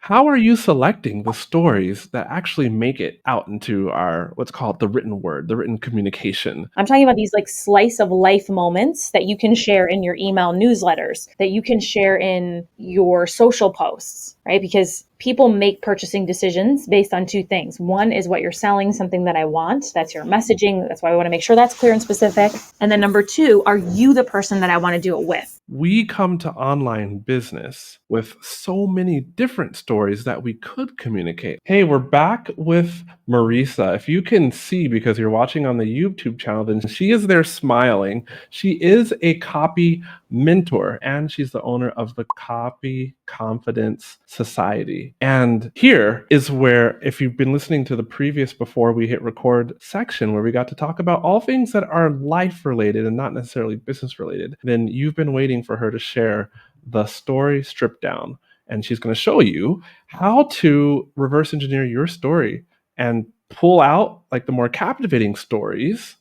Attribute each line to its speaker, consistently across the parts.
Speaker 1: How are you selecting the stories that actually make it out into our, let's call it the written word, the written communication?
Speaker 2: I'm talking about these like slice of life moments that you can share in your email newsletters, that you can share in your social posts, right? Because people make purchasing decisions based on two things. One is what you're selling, something that I want. That's your messaging. That's why we want to make sure that's clear and specific. And then number two, are you the person that I want to do it with?
Speaker 1: We come to online business with so many different stories that we could communicate. Hey, we're back with Marisa. If you can see, because you're watching on the YouTube channel, then she is there smiling. She is a copy mentor, and she's the owner of the Copy Confidence Society. And here is where, if you've been listening to the previous before we hit record section, where we got to talk about all things that are life related and not necessarily business related, then you've been waiting for her to share the Story Stripdown. And she's going to show you how to reverse engineer your story and pull out like the more captivating stories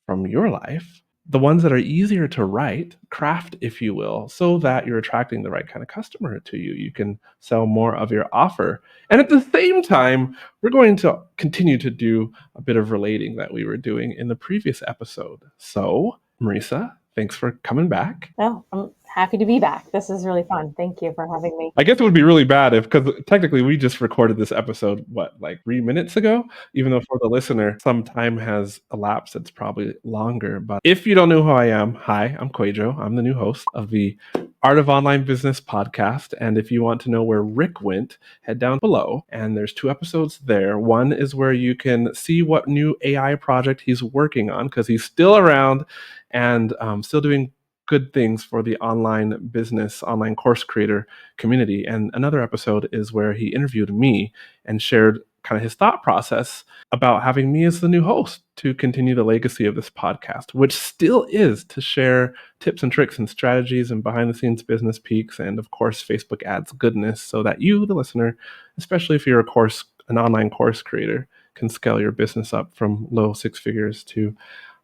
Speaker 1: from your life, the ones that are easier to write, craft, if you will, so that you're attracting the right kind of customer to you. You can sell more of your offer. And at the same time, we're going to continue to do a bit of relating that we were doing in the previous episode. So, Marisa, thanks for coming back.
Speaker 2: Oh, I'm happy to be back. This is really fun. Thank you for having me.
Speaker 1: I guess it would be really bad if, because technically we just recorded this episode, like 3 minutes ago? Even though for the listener, some time has elapsed, it's probably longer. But if you don't know who I am, hi, I'm QUÄY.jo. I'm the new host of the Art of Online Business podcast. And if you want to know where Rick went, head down below. And there's 2 episodes there. One is where you can see what new AI project he's working on, because he's still around and still doing good things for the online business, online course creator community. And another episode is where he interviewed me and shared kind of his thought process about having me as the new host to continue the legacy of this podcast, which still is to share tips and tricks and strategies and behind the scenes business peaks and of course Facebook ads goodness, so that you, the listener, especially if you're an online course creator, can scale your business up from low 6 figures to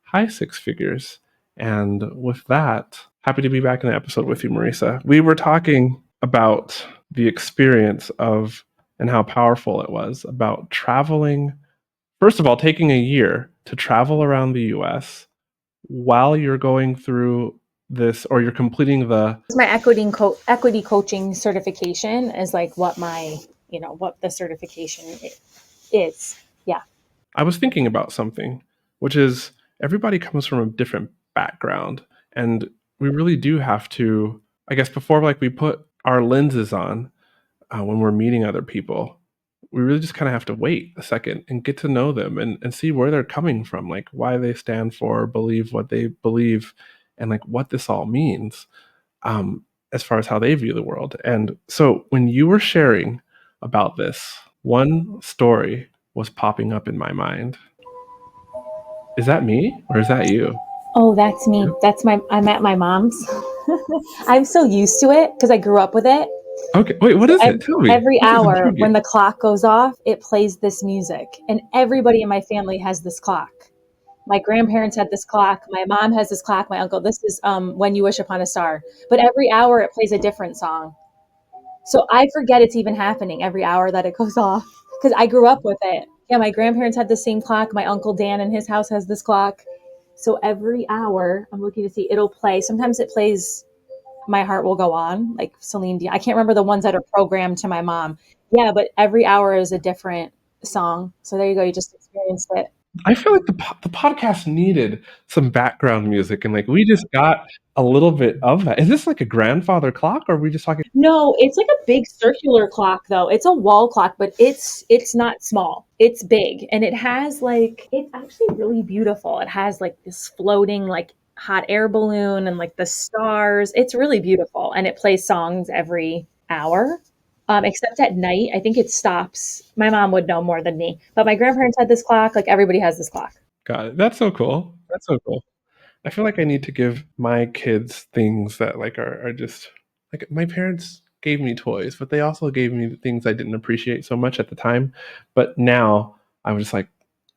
Speaker 1: high 6 figures. And with that, happy to be back in the episode with you, Marisa. We were talking about the experience of and how powerful it was about traveling. First of all, taking a year to travel around the US while you're going through this, or you're completing the...
Speaker 2: My equity coaching certification is like what what the certification is. Yeah.
Speaker 1: I was thinking about something, which is everybody comes from a different background, and we really do have to, I guess, before we put our lenses on when we're meeting other people, we really just kind of have to wait a second and get to know them and see where they're coming from, like why they stand for, believe what they believe, and like what this all means as far as how they view the world. And so when you were sharing about this, one story was popping up in my mind. Is that me or is that you?
Speaker 2: Oh, that's me. I'm at my mom's. I'm so used to it because I grew up with it.
Speaker 1: Okay, wait, what is it? Tell me.
Speaker 2: Every hour when the clock goes off, it plays this music. And everybody in my family has this clock. My grandparents had this clock. My mom has this clock. My uncle, this is When You Wish Upon a Star. But every hour it plays a different song. So I forget it's even happening every hour that it goes off because I grew up with it. Yeah, my grandparents had the same clock. My Uncle Dan in his house has this clock. So every hour, I'm looking to see, it'll play. Sometimes it plays My Heart Will Go On, like Celine Dion. I can't remember the ones that are programmed to my mom. Yeah, but every hour is a different song. So there you go. You just experienced it.
Speaker 1: I feel like the podcast needed some background music, and we just got a little bit of that. Is this like a grandfather clock, or are we just talking?
Speaker 2: No, it's like a big circular clock, though. It's a wall clock, but it's not small. It's big, and it has it's actually really beautiful. It has this floating hot air balloon and the stars. It's really beautiful, and it plays songs every hour. Except at night, I think it stops. My mom would know more than me, but my grandparents had this clock. Everybody has this clock.
Speaker 1: Got it. That's so cool. That's so cool. I feel like I need to give my kids things that are just my parents gave me toys, but they also gave me things I didn't appreciate so much at the time. But now I was just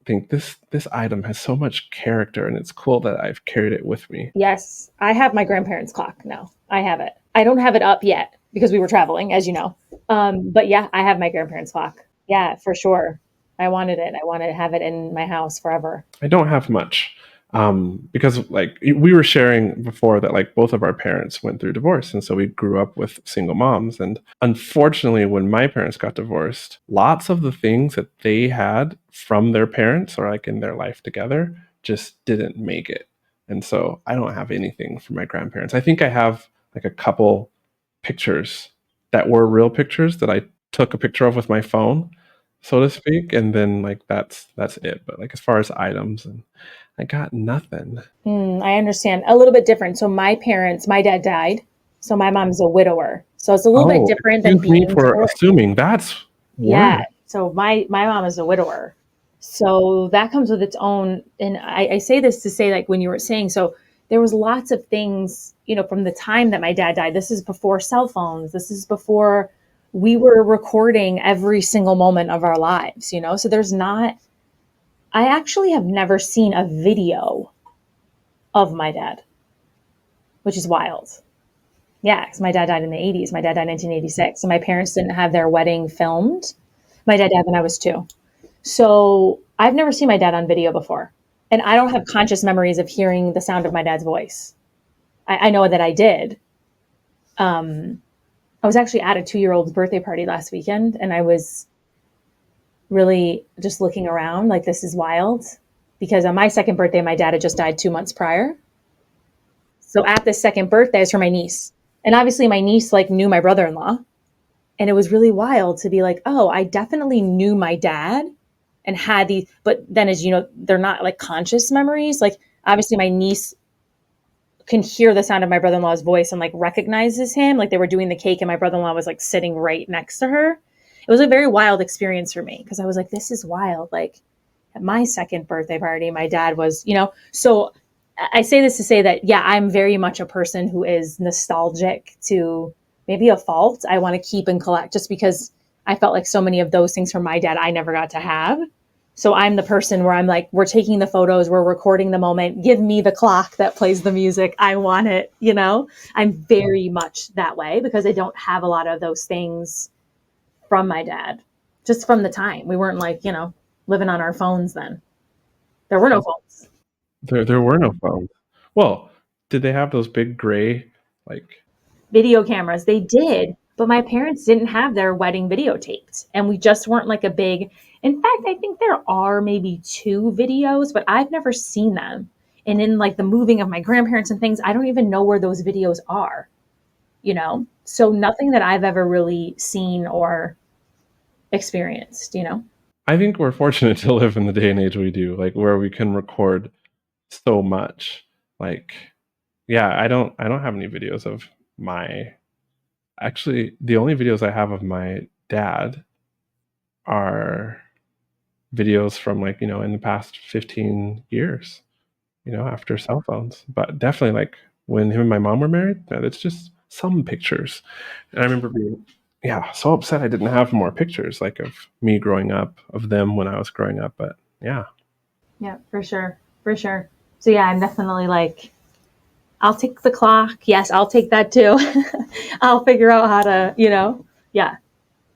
Speaker 1: think this item has so much character, and it's cool that I've carried it with me.
Speaker 2: Yes, I have my grandparents' clock now. I have it. I don't have it up yet because we were traveling, as you know. But yeah, I have my grandparents' clock. Yeah, for sure. I wanted it. I wanted to have it in my house forever.
Speaker 1: I don't have much. Because like we were sharing before that like both of our parents went through divorce, and so we grew up with single moms. And unfortunately, when my parents got divorced, lots of the things that they had from their parents or like in their life together just didn't make it. And so I don't have anything from my grandparents. I think I have like a couple pictures that were real pictures that I took a picture of with my phone, so to speak, and then like that's it. But like as far as items, and I got nothing.
Speaker 2: I understand. A little bit different. So my parents, my dad died. So my mom's a widower. So it's a little bit
Speaker 1: Oh,
Speaker 2: different than
Speaker 1: excuse me
Speaker 2: being
Speaker 1: for
Speaker 2: divorced.
Speaker 1: assuming. That's
Speaker 2: Yeah.
Speaker 1: worse.
Speaker 2: So my mom is a widower. So that comes with its own, and I say this to say, like when you were saying, so there was lots of things, from the time that my dad died. This is before cell phones. This is before we were recording every single moment of our lives. So there's not, I actually have never seen a video of my dad, which is wild. Yeah, because my dad died in the 80s. My dad died in 1986. So my parents didn't have their wedding filmed. My dad died when I was 2. So I've never seen my dad on video before. And I don't have conscious memories of hearing the sound of my dad's voice. I know that I did. I was actually at a 2-year-old's birthday party last weekend, and I was really just looking around like, this is wild. Because on my second birthday, my dad had just died 2 months prior. So at this second birthday, it's for my niece. And obviously, my niece like knew my brother in law. And it was really wild to be like, oh, I definitely knew my dad and had these, but then as you know, they're not like conscious memories. Like obviously my niece can hear the sound of my brother-in-law's voice and like recognizes him. Like they were doing the cake and my brother-in-law was like sitting right next to her. It was a very wild experience for me because I was like, this is wild. Like at my second birthday party, my dad was. So I say this to say that, yeah, I'm very much a person who is nostalgic to maybe a fault. I want to keep and collect just because I felt like so many of those things from my dad I never got to have. So I'm the person where I'm like, we're taking the photos, we're recording the moment. Give me the clock that plays the music. I want it. I'm very much that way because I don't have a lot of those things from my dad, just from the time. We weren't like, living on our phones then. There were no phones.
Speaker 1: There were no phones. Well, did they have those big gray like?
Speaker 2: Video cameras. They did, but my parents didn't have their wedding videotaped. And we just weren't like a big, in fact, I think there are maybe 2 videos, but I've never seen them. And in like the moving of my grandparents and things, I don't even know where those videos are. So nothing that I've ever really seen or experienced.
Speaker 1: I think we're fortunate to live in the day and age we do, like where we can record so much. Like, yeah, I don't have any videos of my. Actually, the only videos I have of my dad are videos from like in the past 15 years, after cell phones. But definitely like when him and my mom were married, it's just some pictures. And I remember being, yeah, so upset I didn't have more pictures like of me growing up, of them when I was growing up. But yeah.
Speaker 2: Yeah, for sure. For sure. So yeah, I'm definitely like, I'll take the clock. Yes, I'll take that too. I'll figure out how to. Yeah.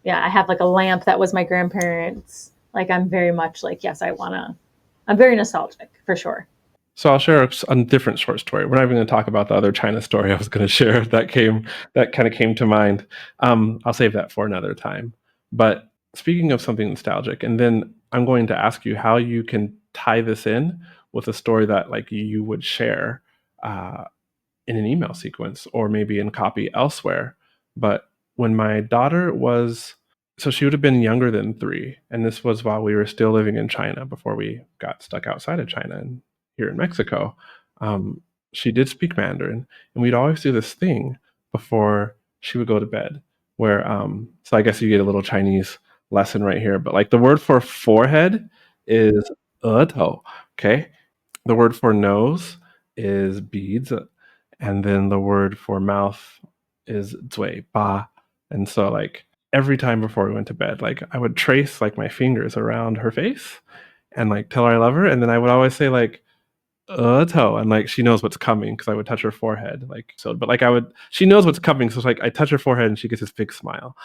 Speaker 2: Yeah, I have like a lamp that was my grandparents. Like I'm very much like, yes, I'm very nostalgic for sure.
Speaker 1: So I'll share a different short story. We're not even going to talk about the other China story I was going to share that kind of came to mind. I'll save that for another time. But speaking of something nostalgic, and then I'm going to ask you how you can tie this in with a story that like you would share uh, in an email sequence or maybe in copy elsewhere. But when my daughter was, so she would have been younger than 3, and this was while we were still living in China before we got stuck outside of China and here in Mexico. Um, she did speak Mandarin, and we'd always do this thing before she would go to bed, where so I guess you get a little Chinese lesson right here. But like the word for forehead is "eto," okay. The word for nose is beads, and then the word for mouth is 嘴巴. And so like every time before we went to bed, like I would trace like my fingers around her face and like tell her I love her, and then I would always say like toe, and like she knows what's coming because I would touch her forehead, like so. But like she knows what's coming, so it's like I touch her forehead and she gets this big smile,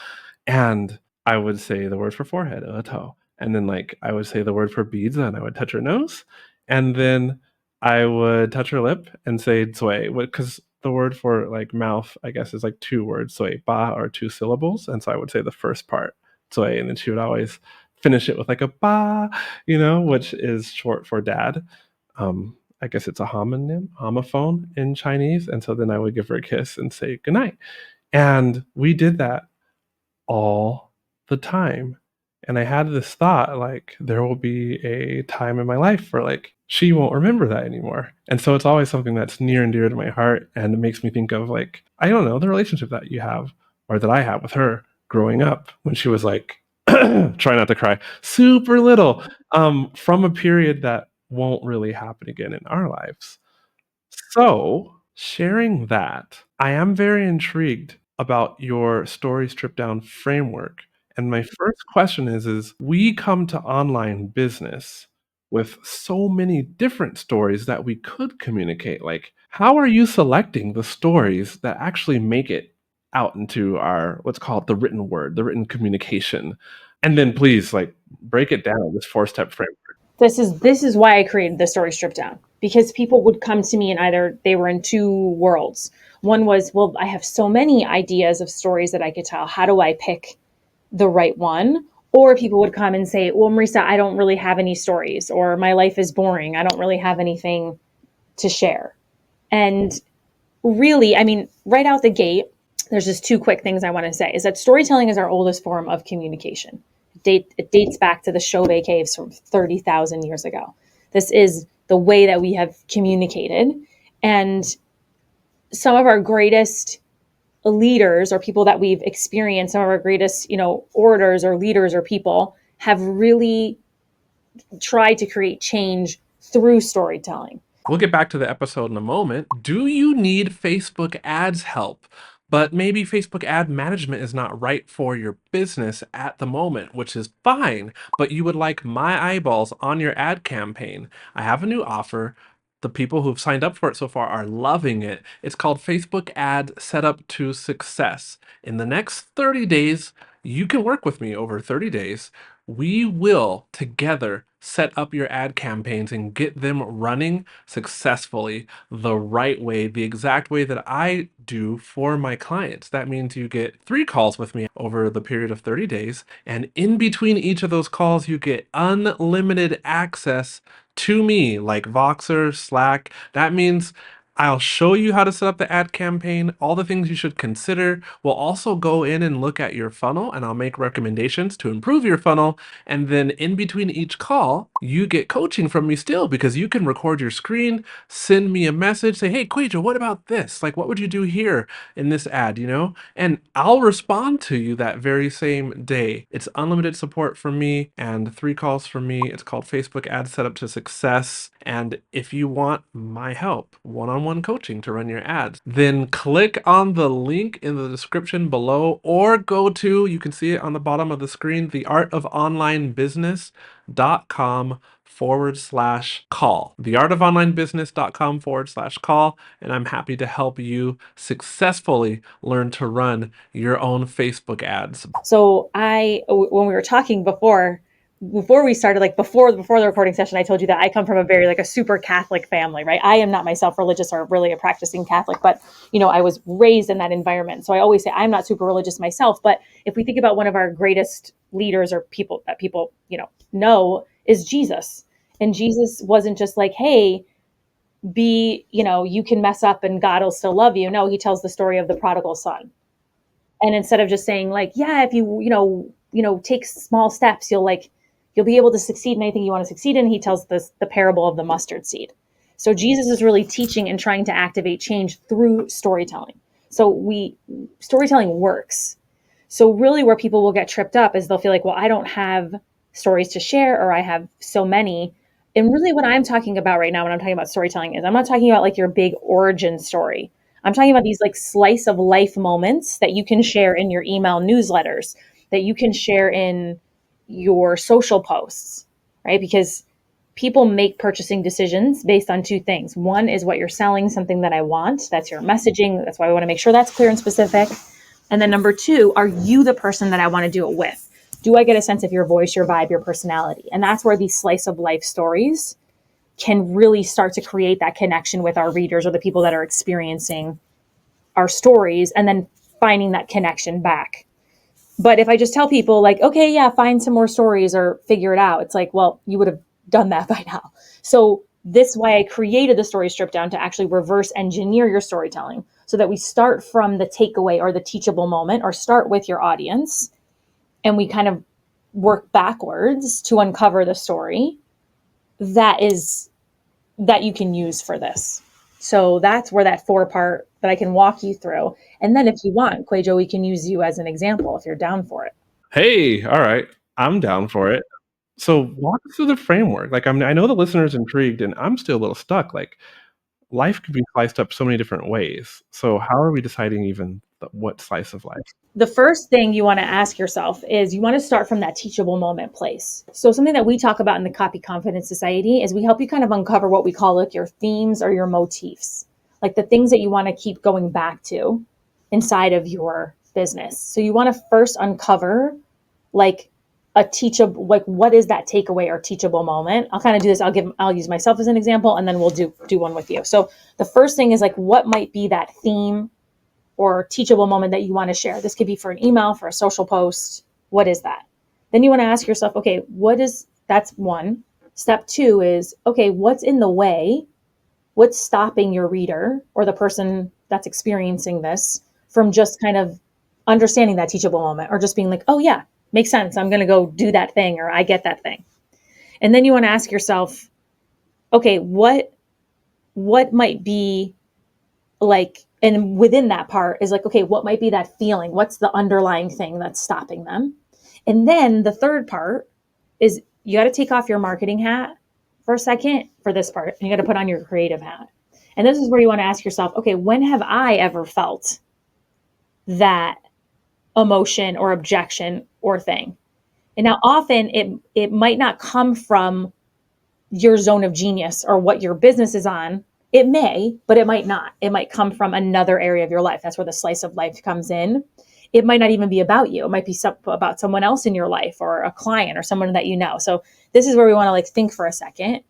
Speaker 1: And I would say the word for forehead, toe. And then like I would say the word for beads and I would touch her nose. And then I would touch her lip and say zui, because the word for like mouth, I guess, is like two words. Zui ba are two syllables. And so I would say the first part, zui, and then she would always finish it with like a ba, which is short for dad. I guess it's a homophone in Chinese. And so then I would give her a kiss and say goodnight. And we did that all the time. And I had this thought like there will be a time in my life where like she won't remember that anymore. And so it's always something that's near and dear to my heart, and it makes me think of like, I don't know, the relationship that you have or that I have with her growing up when she was like try not to cry, super little, from a period that won't really happen again in our lives. So, sharing that, I am very intrigued about your Story Stripdown framework. And my first question is we come to online business with so many different stories that we could communicate. Like, how are you selecting the stories that actually make it out into our what's called the written word, the written communication? And then please like break it down, this four-step framework.
Speaker 2: This is why I created the Story Stripdown, because people would come to me and either they were in two worlds. One was, well, I have so many ideas of stories that I could tell. How do I pick the right one? Or people would come and say, well, Marisa, I don't really have any stories, or my life is boring. I don't really have anything to share. And really, I mean, right out the gate, there's just two quick things I want to say is that storytelling is our oldest form of communication. It dates back to the Chauvet caves from 30,000 years ago. This is the way that we have communicated. And some of our greatest leaders or people that we've experienced, some of our greatest, orators or leaders or people have really tried to create change through storytelling.
Speaker 1: We'll get back to the episode in a moment. Do you need Facebook ads help? But maybe Facebook ad management is not right for your business at the moment, which is fine, but you would like my eyeballs on your ad campaign. I have a new offer. The people who've signed up for it so far are loving it. It's called Facebook Ad Setup to Success. In the next 30 days, you can work with me over 30 days. We will together set up your ad campaigns and get them running successfully the right way, the exact way that I do for my clients. That means you get 3 calls with me over the period of 30 days. And in between each of those calls, you get unlimited access to me, like Voxer, Slack. That means I'll show you how to set up the ad campaign, all the things you should consider. We'll also go in and look at your funnel, and I'll make recommendations to improve your funnel. And then in between each call, you get coaching from me still, because you can record your screen, send me a message, say, hey, QUqədwo, what about this? Like, what would you do here in this ad, And I'll respond to you that very same day. It's unlimited support from me and 3 calls from me. It's called Facebook Ad Setup to Success. And if you want my help, one-on-one coaching to run your ads, then click on the link in the description below, or go to, you can see it on the bottom of the screen, theartofonlinebusiness.com/call. Theartofonlinebusiness.com/call. And I'm happy to help you successfully learn to run your own Facebook ads.
Speaker 2: So when we were talking before we started, like before the recording session, I told you that I come from a very like a super Catholic family, right? I am not myself religious or really a practicing Catholic, but I was raised in that environment. So I always say I'm not super religious myself. But if we think about one of our greatest leaders or people that people, know is Jesus. And Jesus wasn't just like, hey, you can mess up and God will still love you. No, he tells the story of the prodigal son. And instead of just saying like, yeah, if you take small steps, you'll be able to succeed in anything you want to succeed in. He tells the parable of the mustard seed. So Jesus is really teaching and trying to activate change through storytelling. So storytelling works. So really where people will get tripped up is they'll feel like, well, I don't have stories to share, or I have so many. And really what I'm talking about right now when I'm talking about storytelling is I'm not talking about like your big origin story. I'm talking about these like slice of life moments that you can share in your email newsletters, that you can share in your social posts, right? Because people make purchasing decisions based on 2 things. One is what you're selling, something that I want. That's your messaging. That's why we want to make sure that's clear and specific. And then number two, are you the person that I want to do it with? Do I get a sense of your voice, your vibe, your personality? And that's where these slice of life stories can really start to create that connection with our readers or the people that are experiencing our stories, and then finding that connection back. But if I just tell people like, okay, yeah, find some more stories or figure it out, it's like, well, you would have done that by now. So this is why I created the Story Stripdown, to actually reverse engineer your storytelling so that we start from the takeaway or the teachable moment, or start with your audience, and we kind of work backwards to uncover the story that you can use for this. So that's where that 4-part that I can walk you through. And then if you want, QUÄY.jo, we can use you as an example if you're down for it.
Speaker 1: Hey, all right. I'm down for it. So walk us through the framework. Like, I know the listener's intrigued, and I'm still a little stuck. Like, life could be sliced up so many different ways. So how are we deciding even what slice of life?
Speaker 2: The first thing you want to ask yourself is, you want to start from that teachable moment place. So something that we talk about in the Copy Confidence Society is we help you kind of uncover what we call like your themes or your motifs, like the things that you want to keep going back to inside of your business. So you want to first uncover like a teachable, like what is that takeaway or teachable moment? I'll kind of do this. I'll use myself as an example, and then we'll do one with you. So the first thing is like, what might be that theme or teachable moment that you want to share? This could be for an email, for a social post. What is that? Then you want to ask yourself, okay, that's one. Step two is, okay, what's in the way? What's stopping your reader or the person that's experiencing this from just kind of understanding that teachable moment, or just being like, oh yeah, makes sense, I'm going to go do that thing, or I get that thing. And then you want to ask yourself, okay, what might be like, and within that part is like, okay, what might be that feeling? What's the underlying thing that's stopping them? And then the third part is, you got to take off your marketing hat for a second for this part. And you got to put on your creative hat. And this is where you want to ask yourself, okay, when have I ever felt that emotion or objection or thing? And now often it might not come from your zone of genius or what your business is on. It may, but it might not. It might come from another area of your life. That's where the slice of life comes in. It might not even be about you. It might be about someone else in your life, or a client, or someone that you know. So this is where we want to like think for a second.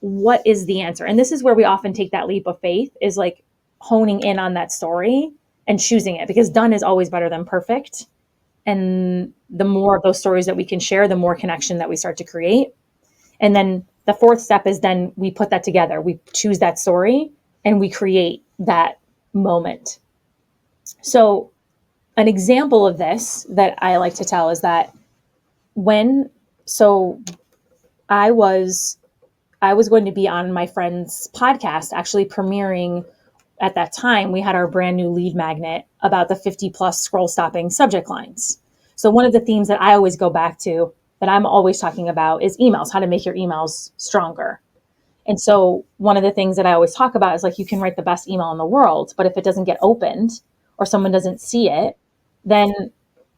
Speaker 2: What is the answer? And this is where we often take that leap of faith, is like honing in on that story and choosing it, because done is always better than perfect. And the more of those stories that we can share, the more connection that we start to create. And then the fourth step is, then we put that together. We choose that story and we create that moment. So an example of this that I like to tell is that I was going to be on my friend's podcast, actually premiering. At that time, we had our brand new lead magnet about the 50 plus scroll stopping subject lines. So one of the themes that I always go back to, that I'm always talking about, is emails, how to make your emails stronger. And so one of the things that I always talk about is like, you can write the best email in the world, but if it doesn't get opened or someone doesn't see it, then,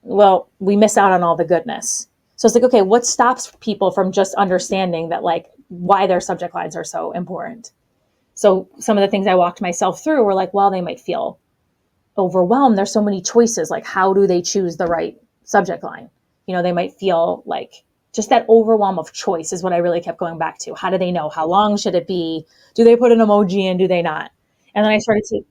Speaker 2: well, we miss out on all the goodness. So it's like, okay, what stops people from just understanding that, like, why their subject lines are so important? So some of the things I walked myself through were like, well, they might feel overwhelmed. There's so many choices. Like, how do they choose the right subject line? You know, they might feel like just that overwhelm of choice is what I really kept going back to. How do they know? How long should it be? Do they put an emoji in? Do they not? And then I started to,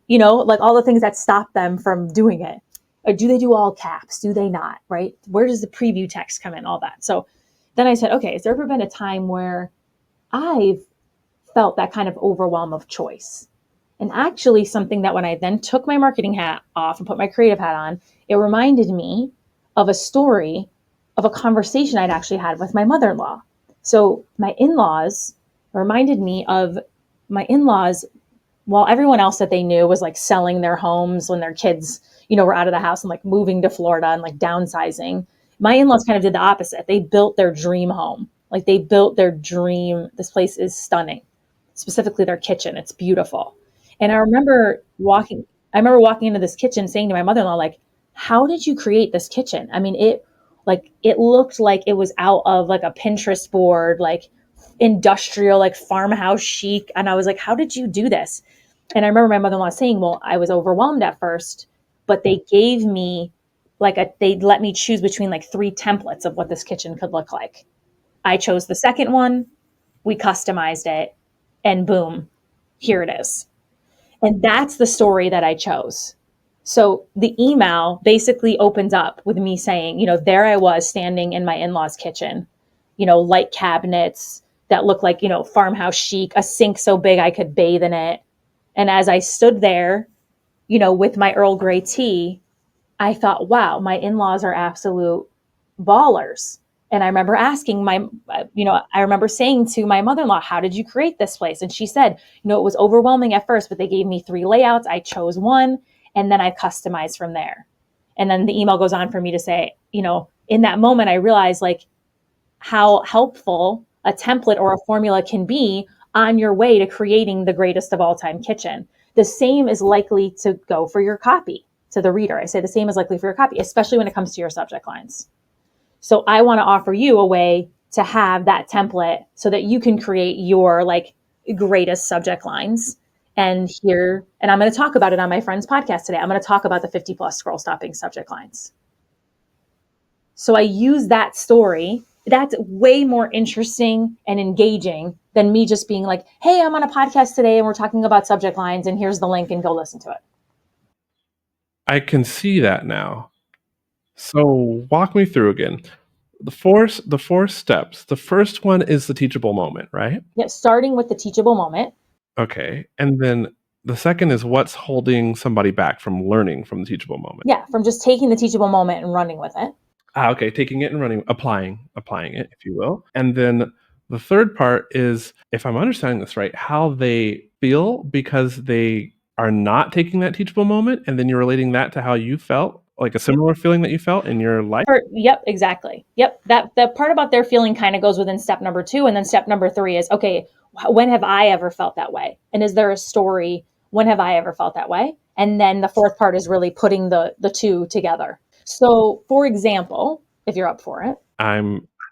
Speaker 2: like all the things that stop them from doing it. Or do they do all caps? Do they not? Right? Where does the preview text come in? All that. So then I said, okay, has there ever been a time where I've felt that kind of overwhelm of choice? And actually, something that when I then took my marketing hat off and put my creative hat on, it reminded me of a story of a conversation I'd actually had with my mother-in-law. So my in-laws reminded me of my in-laws, while everyone else that they knew was like selling their homes when their kids, were out of the house and like moving to Florida and like downsizing. My in-laws kind of did the opposite. They built their dream home. Like, they built their dream. This place is stunning, specifically their kitchen. It's beautiful. And I remember walking into this kitchen saying to my mother-in-law, like, how did you create this kitchen? I mean, it looked like it was out of like a Pinterest board, like industrial, like farmhouse chic. And I was like, how did you do this? And I remember my mother-in-law saying, well, I was overwhelmed at first, but they gave me they let me choose between like 3 templates of what this kitchen could look like. I chose the second one, we customized it, and boom, here it is. And that's the story that I chose. So the email basically opens up with me saying, there I was standing in my in-laws' kitchen, light cabinets that look like, farmhouse chic, a sink so big I could bathe in it. And as I stood there, with my Earl Grey tea, I thought, wow, my in-laws are absolute ballers. And I remember asking I remember saying to my mother-in-law, how did you create this place? And she said, it was overwhelming at first, but they gave me 3 layouts. I chose one, and then I customized from there. And then the email goes on for me to say, in that moment, I realized like how helpful a template or a formula can be on your way to creating the greatest of all time kitchen. The same is likely to go for your copy to the reader. I say the same is likely for your copy, especially when it comes to your subject lines. So I want to offer you a way to have that template so that you can create your like greatest subject lines. And I'm going to talk about it on my friend's podcast today. I'm going to talk about the 50 plus scroll stopping subject lines. So I use that story. That's way more interesting and engaging than me just being like, hey, I'm on a podcast today and we're talking about subject lines and here's the link and go listen to it.
Speaker 1: I can see that now. So walk me through again. The four steps. The first one is the teachable moment, right?
Speaker 2: Yeah, starting with the teachable moment.
Speaker 1: Okay. And then the second is what's holding somebody back from learning from the teachable moment.
Speaker 2: Yeah, from just taking the teachable moment and running with it.
Speaker 1: Okay, taking it and running, applying it, if you will. And then the third part is, if I'm understanding this right, how they feel because they are not taking that teachable moment, and then you're relating that to how you felt, like a similar feeling that you felt in your life.
Speaker 2: Yep, exactly. Yep, that part about their feeling kind of goes within step number 2, and then step number 3 is, okay, when have I ever felt that way? And is there a story? When have I ever felt that way? And then the fourth part is really putting the 2 together. So, for example, if you're up for it,
Speaker 1: I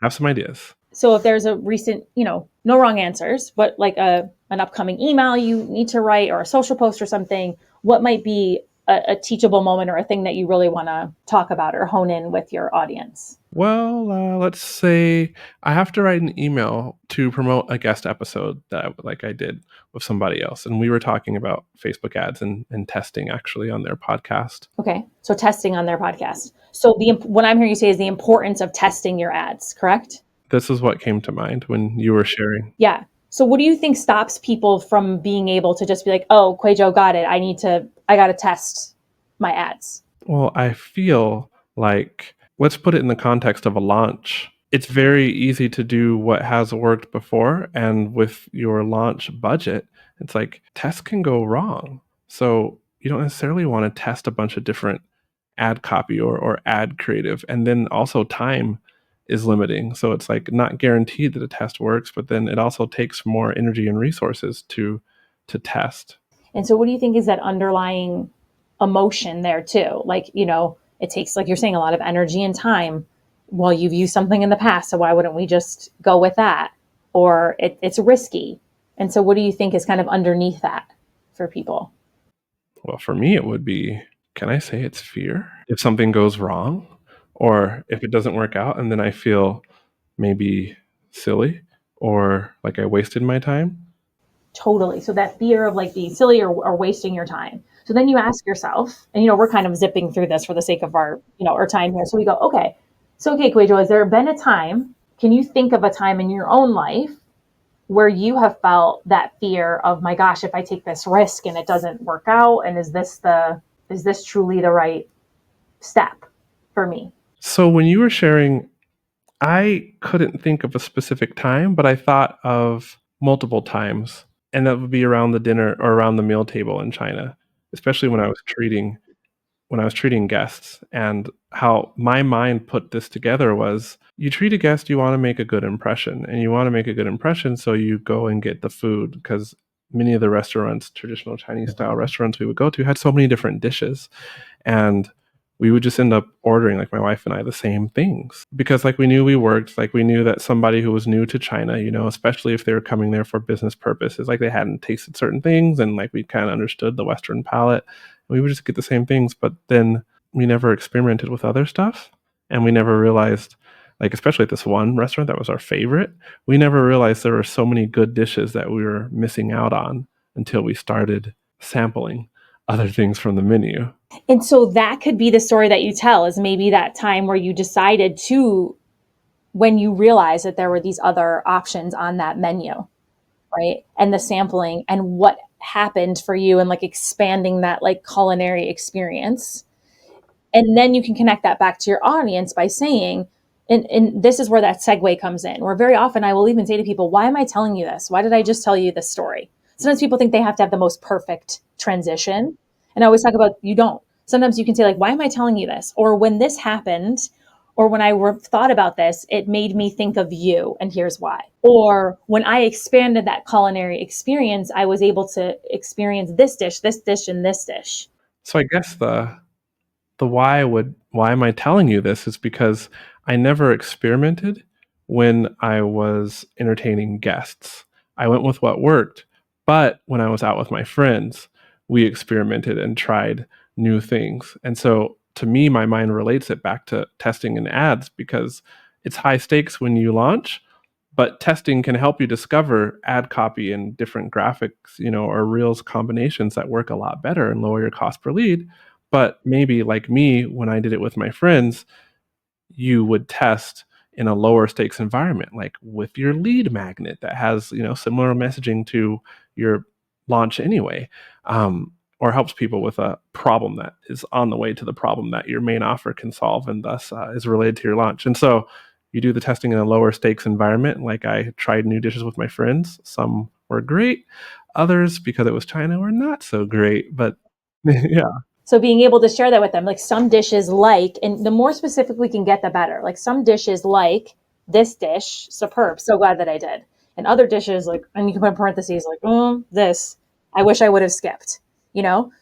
Speaker 1: have some ideas.
Speaker 2: So if there's a recent, no wrong answers, but like an upcoming email you need to write or a social post or something, what might be a teachable moment or a thing that you really want to talk about or hone in with your audience?
Speaker 1: Well, let's say I have to write an email to promote a guest episode that I did with somebody else. And we were talking about Facebook ads and testing actually on their podcast.
Speaker 2: Okay. So testing on their podcast. So what I'm hearing you say is the importance of testing your ads, correct?
Speaker 1: This is what came to mind when you were sharing.
Speaker 2: Yeah. So what do you think stops people from being able to just be like, oh, QUÄY.jo got it. I got to test my ads?
Speaker 1: Well, I feel like, let's put it in the context of a launch. It's very easy to do what has worked before. And with your launch budget, it's like tests can go wrong. So you don't necessarily want to test a bunch of different ad copy or ad creative. And then also time is limiting. So it's like not guaranteed that a test works, but then it also takes more energy and resources to test.
Speaker 2: And so what do you think is that underlying emotion there too? Like, it takes, like you're saying, a lot of energy and time. Well, you've used something in the past, so why wouldn't we just go with that? Or it's risky. And so what do you think is kind of underneath that for people?
Speaker 1: Well, for me, it would be, can I say it's fear? If something goes wrong or if it doesn't work out and then I feel maybe silly or like I wasted my time.
Speaker 2: Totally. So that fear of like being silly or wasting your time. So then you ask yourself, and we're kind of zipping through this for the sake of our time here. So we go, okay, QUÄY.jo, has there been a time, can you think of a time in your own life where you have felt that fear of, my gosh, if I take this risk and it doesn't work out, and is this truly the right step for me?
Speaker 1: So when you were sharing, I couldn't think of a specific time, but I thought of multiple times. And that would be around the dinner or around the meal table in China, especially when I was treating guests, and how my mind put this together was, you treat a guest, you want to make a good impression, and you want to make a good impression, so you go and get the food, because many of the restaurants, traditional Chinese style restaurants we would go to, had so many different dishes, and we would just end up ordering, like my wife and I, the same things, because we knew we worked, we knew that somebody who was new to China, especially if they were coming there for business purposes, they hadn't tasted certain things, and we kind of understood the Western palate. We would just get the same things, but then we never experimented with other stuff, and we never realized, like, especially at this one restaurant that was our favorite, we never realized there were so many good dishes that we were missing out on until we started sampling other things from the menu.
Speaker 2: And so that could be the story that you tell, is maybe that time where you decided to, when you realized that there were these other options on that menu, right? And the sampling and what happened for you and like expanding that like culinary experience. And then you can connect that back to your audience by saying, and this is where that segue comes in, where very often I will even say to people, why am I telling you this? Why did I just tell you this story? Sometimes people think they have to have the most perfect transition. And I always talk about, you don't. Sometimes you can say like, why am I telling you this? Or when this happened, or when I thought about this, it made me think of you, and here's why. Or when I expanded that culinary experience, I was able to experience this dish, and this dish.
Speaker 1: So I guess the why am I telling you this is because I never experimented when I was entertaining guests. I went with what worked, but when I was out with my friends, we experimented and tried new things. And so to me, my mind relates it back to testing and ads because it's high stakes when you launch, but testing can help you discover ad copy and different graphics, or reels combinations that work a lot better and lower your cost per lead. But maybe like me, when I did it with my friends, you would test in a lower stakes environment, like with your lead magnet that has, similar messaging to your launch anyway, or helps people with a problem that is on the way to the problem that your main offer can solve and thus is related to your launch. And so you do the testing in a lower stakes environment. Like I tried new dishes with my friends. Some were great. Others, because it was China, were not so great. But yeah.
Speaker 2: So being able to share that with them, like some dishes like, and the more specific we can get, the better. Like some dishes like this dish, superb, so glad that I did. And other dishes like, and you can put in parentheses like, this, I wish I would have skipped,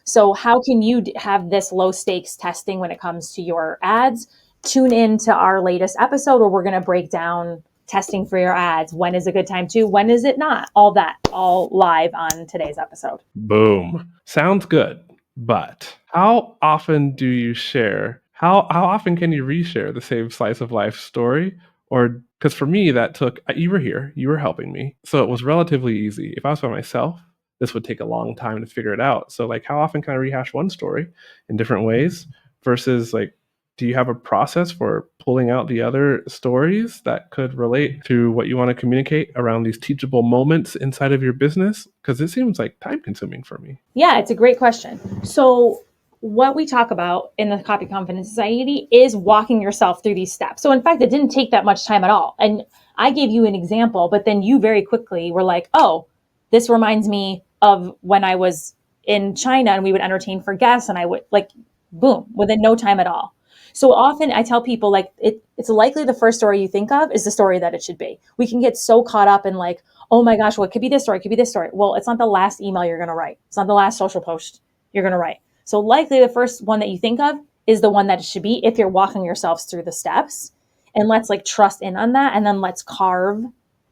Speaker 2: So how can you have this low stakes testing when it comes to your ads? Tune in to our latest episode where we're going to break down testing for your ads. When is a good time to, when is it not? All that, all live on today's episode.
Speaker 1: Boom. Sounds good. But how often do you share? How often can you reshare the same slice of life story? Or because for me, that took, you were here, you were helping me. So it was relatively easy. If I was by myself, this would take a long time to figure it out. So like, how often can I rehash one story in different ways versus like, do you have a process for pulling out the other stories that could relate to what you want to communicate around these teachable moments inside of your business? Because it seems like time consuming for me.
Speaker 2: Yeah, it's a great question. So what we talk about in the Copy Confidence Society is walking yourself through these steps. So in fact, it didn't take that much time at all. And I gave you an example, but then you very quickly were like, oh, this reminds me of when I was in China and we would entertain for guests and I would like, boom, within no time at all. So often I tell people like it's likely the first story you think of is the story that it should be. We can get so caught up in like, oh my gosh, well, it could be this story, it could be this story. Well, it's not the last email you're going to write. It's not the last social post you're going to write. So likely the first one that you think of is the one that it should be if you're walking yourselves through the steps. And let's like trust in on that. And then let's carve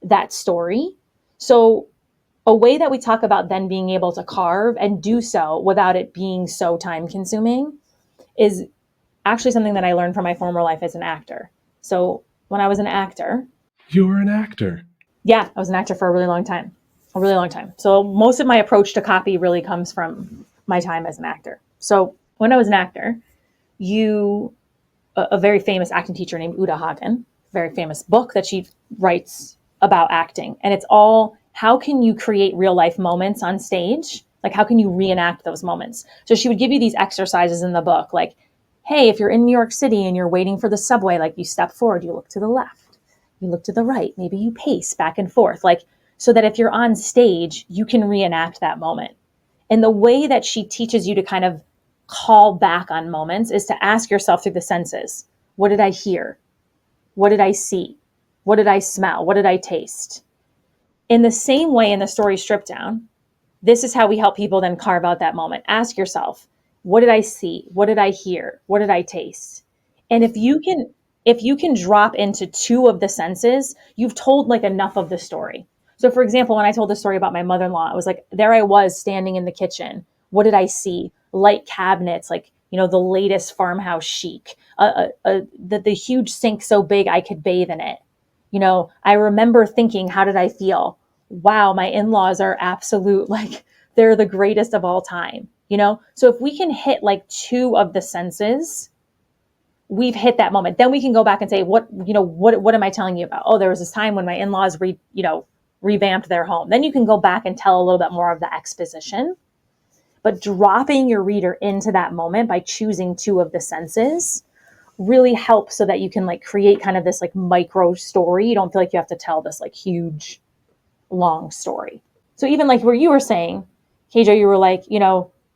Speaker 2: that story. So a way that we talk about then being able to carve and do so without it being so time consuming is actually something that I learned from my former life as an actor. So when I was an actor.
Speaker 1: You were an actor.
Speaker 2: Yeah, I was an actor for a really long time. So most of my approach to copy really comes from my time as an actor. So when I was an actor, a very famous acting teacher named Uta Hagen, very famous book that she writes about acting. And it's all, how can you create real life moments on stage? Like, how can you reenact those moments? So she would give you these exercises in the book, like, hey, if you're in New York City and you're waiting for the subway, like you step forward, you look to the left, you look to the right, maybe you pace back and forth, like, so that if you're on stage, you can reenact that moment. And the way that she teaches you to kind of call back on moments is to ask yourself through the senses, what did I hear? What did I see? What did I smell? What did I taste? In the same way in the Story Stripdown, this is how we help people then carve out that moment. Ask yourself, what did I see? What did I hear? What did I taste? And if you can drop into two of the senses, you've told like enough of the story. So for example, when I told the story about my mother-in-law, it was like, there I was standing in the kitchen what did I see? Light cabinets, like, the latest farmhouse chic, the huge sink so big I could bathe in it. I remember thinking, how did I feel? Wow, my in-laws are absolute, like, they're the greatest of all time, So if we can hit like 2 of the senses, we've hit that moment. Then we can go back and say, what am I telling you about? Oh, there was this time when my in-laws revamped their home. Then you can go back and tell a little bit more of the exposition. But dropping your reader into that moment by choosing 2 of the senses really helps so that you can like create kind of this like micro story. You don't feel like you have to tell this like huge, long story. So even like where you were saying, QUÄY.jo, you were like,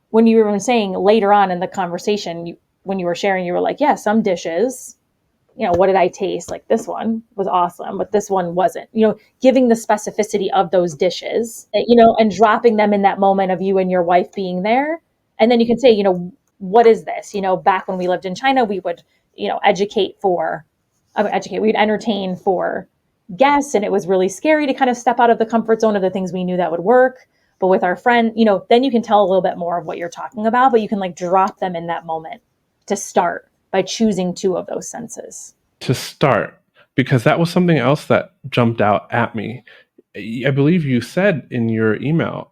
Speaker 2: when you were saying later on in the conversation, when you were sharing, you were like, yeah, some dishes, what did I taste? Like, this one was awesome, but this one wasn't, giving the specificity of those dishes, and dropping them in that moment of you and your wife being there. And then you can say, what is this? Back when we lived in China, we would, we'd entertain for guests. And it was really scary to kind of step out of the comfort zone of the things we knew that would work. But with our friend, then you can tell a little bit more of what you're talking about, but you can like drop them in that moment to start by choosing 2 of those senses.
Speaker 1: To start, because that was something else that jumped out at me. I believe you said in your email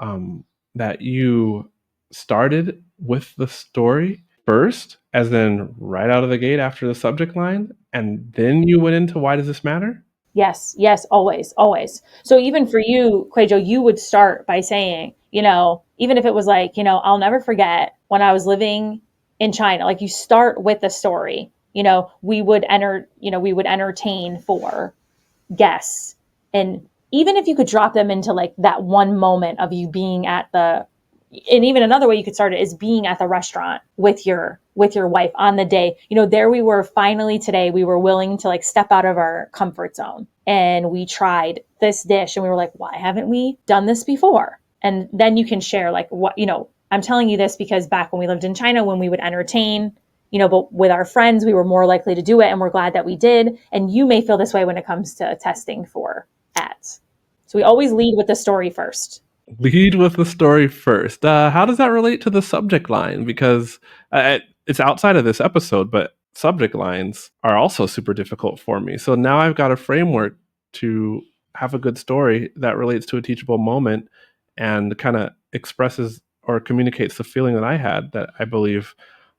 Speaker 1: that you started with the story first, as in right out of the gate after the subject line, and then you went into why does this matter?
Speaker 2: Yes, always, always. So even for you, QUÄY.jo, you would start by saying, even if it was like, I'll never forget when I was living in China, like you start with the story, we would entertain for guests. And even if you could drop them into like that one moment of you being and even another way you could start it is being at the restaurant with your wife on the day, there we were finally today, we were willing to like step out of our comfort zone and we tried this dish and we were like, why haven't we done this before? And then you can share like what, I'm telling you this because back when we lived in China, when we would entertain, but with our friends, we were more likely to do it and we're glad that we did. And you may feel this way when it comes to testing for ads. So we always lead with the story first.
Speaker 1: Lead with the story first. How does that relate to the subject line? Because it's outside of this episode, but subject lines are also super difficult for me. So now I've got a framework to have a good story that relates to a teachable moment and kind of expresses or communicates the feeling that I had that I believe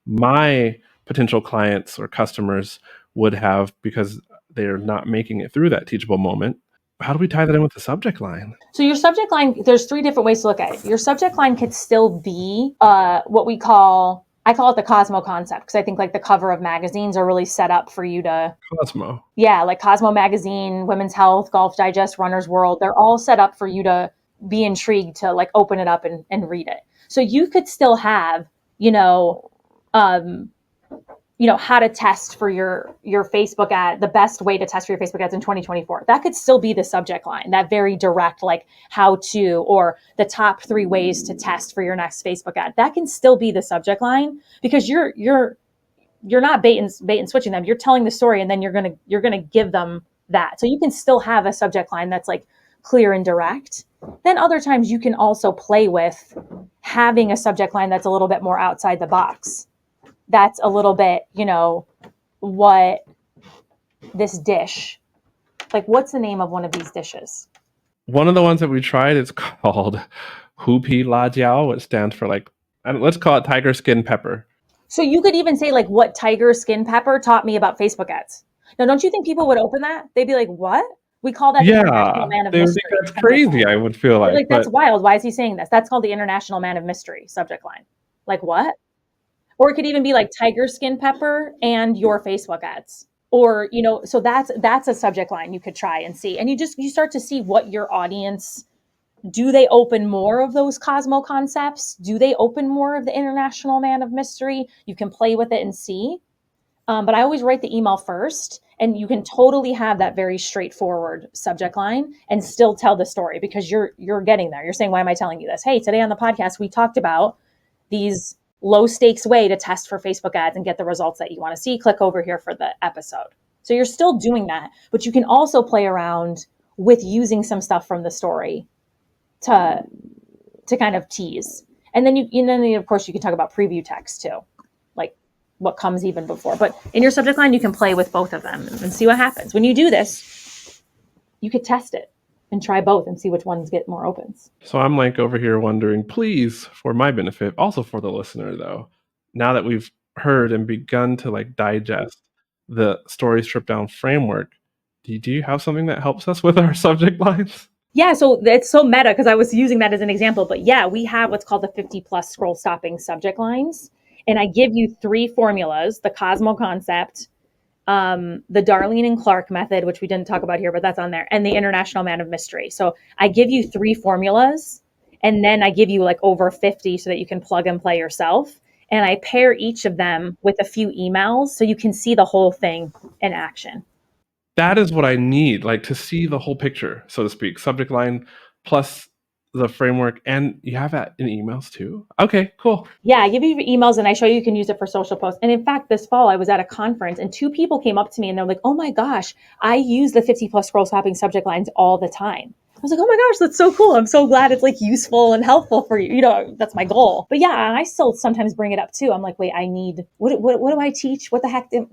Speaker 1: my potential clients or customers would have because they're not making it through that teachable moment. How do we tie that in with the subject line?
Speaker 2: So your subject line, there's 3 different ways to look at it. Your subject line could still be what I call it the Cosmo concept, because I think like the cover of magazines are really set up for you to...
Speaker 1: Cosmo.
Speaker 2: Yeah, like Cosmo Magazine, Women's Health, Golf Digest, Runner's World, they're all set up for you to be intrigued to like open it up and read it. So you could still have, how to test for your Facebook ad, the best way to test for your Facebook ads in 2024. That could still be the subject line, that very direct, like how to, or the top 3 ways to test for your next Facebook ad. That can still be the subject line because you're not bait and switching them. You're telling the story and then you're going to give them that. So you can still have a subject line that's like clear and direct. Then other times you can also play with having a subject line that's a little bit more outside the box. That's a little bit, what this dish, like what's the name of one of these dishes?
Speaker 1: One of the ones that we tried is called QUÄY.jo, which stands for like, let's call it tiger skin pepper.
Speaker 2: So you could even say like what tiger skin pepper taught me about Facebook ads. Now, don't you think people would open that? They'd be like, what? We call that the International Man of Mystery.
Speaker 1: That's crazy, I would feel like.
Speaker 2: That's wild. Why is he saying this? That's called the International Man of Mystery subject line. Like what? Or it could even be like tiger skin pepper and your Facebook ads. Or, so that's a subject line you could try and see. And you start to see what your audience, do they open more of those Cosmo concepts? Do they open more of the International Man of Mystery? You can play with it and see. But I always write the email first, and you can totally have that very straightforward subject line and still tell the story because you're getting there. You're saying, why am I telling you this? Hey, today on the podcast, we talked about these low stakes way to test for Facebook ads and get the results that you want to see. Click over here for the episode. So you're still doing that, but you can also play around with using some stuff from the story to kind of tease. And then of course you can talk about preview text too, like what comes even before. But in your subject line, you can play with both of them and see what happens. When you do this, you could test it and try both and see which ones get more opens.
Speaker 1: So I'm like over here wondering, please, for my benefit, also for the listener though, now that we've heard and begun to like digest the Story Stripdown framework, do you have something that helps us with our subject lines?
Speaker 2: Yeah, so it's so meta because I was using that as an example. But yeah, we have what's called the 50 plus scroll stopping subject lines. And I give you 3 formulas: the Cosmo concept, the Darlene and Clark method, which we didn't talk about here, but that's on there, and the International Man of Mystery. So I give you 3 formulas, and then I give you like over 50 so that you can plug and play yourself. And I pair each of them with a few emails so you can see the whole thing in action.
Speaker 1: That is what I need, like to see the whole picture, so to speak. Subject line plus the framework, and you have that in emails too? Okay, cool.
Speaker 2: Yeah, I give you emails and I show you can use it for social posts. And in fact, this fall I was at a conference and 2 people came up to me and they're like, "Oh my gosh, I use the 50 plus scroll stopping subject lines all the time." I was like, "Oh my gosh, that's so cool. I'm so glad it's like useful and helpful for you." That's my goal. But yeah, I still sometimes bring it up too. I'm like, "Wait, I need what do I teach? What the heck do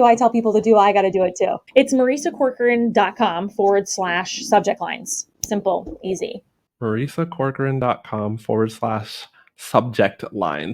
Speaker 2: I tell people to do? I got to do it too." It's marisacorcoran.com/subject lines. Simple, easy.
Speaker 1: marisacorcoran.com/subject lines.